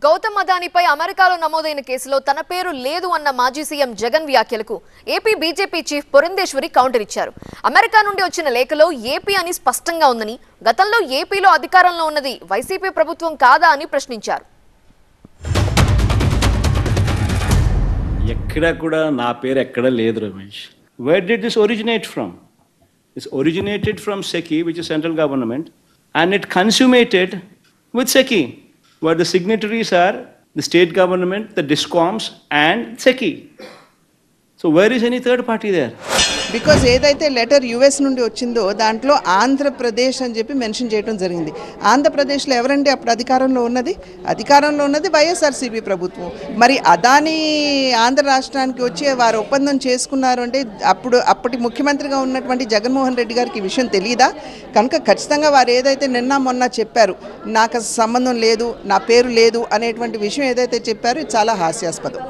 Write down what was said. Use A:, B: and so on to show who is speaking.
A: గౌతమ్ అదానీపై అమెరికాలో నమోదైన కేసులో తన పేరు లేదు అన్న మాజీ సీఎం జగన్ వ్యాఖ్యలకు AP BJP chief Purandeswari counter ఇచ్చారు. అమెరికా నుండి వచ్చిన లేఖలో ఏపీ అని స్పష్టంగా ఉందని, గతంలో ఏపీలో అధికారంలో ఉన్నది వైసీపీ ప్రభుత్వం కాదా అని ప్రశ్నించారు.
B: ఎక్కడ కూడా నా పేరు ఎక్కడ లేదు Ramesh. Where did this originate from? This originated from SECI, which is central government, and it consummated with SECI, where the signatories are the state government, the DISCOMs, and SECI. So where is any third party there?
C: Because ఏదైతే letter US నుండి వచ్చిందో దాంట్లో ఆంధ్రప్రదేశ్ అని చెప్పి mention చేయడం జరిగింది. ఆంధ్రప్రదేశ్లో ఎవరంటే అప్పుడు అధికారంలో ఉన్నది వైఎస్ఆర్సీపీ ప్రభుత్వం. మరి అదానీ ఆంధ్ర రాష్ట్రానికి వచ్చి వారు ఒప్పందం చేసుకున్నారు అంటే అప్పటి ముఖ్యమంత్రిగా ఉన్నటువంటి జగన్మోహన్ రెడ్డి గారికి ఈ విషయం తెలియదా? కనుక ఖచ్చితంగా వారు ఏదైతే నిన్న మొన్న చెప్పారు, నాకు సంబంధం లేదు, నా పేరు లేదు అనేటువంటి విషయం ఏదైతే చెప్పారో ఇది చాలా హాస్యాస్పదం.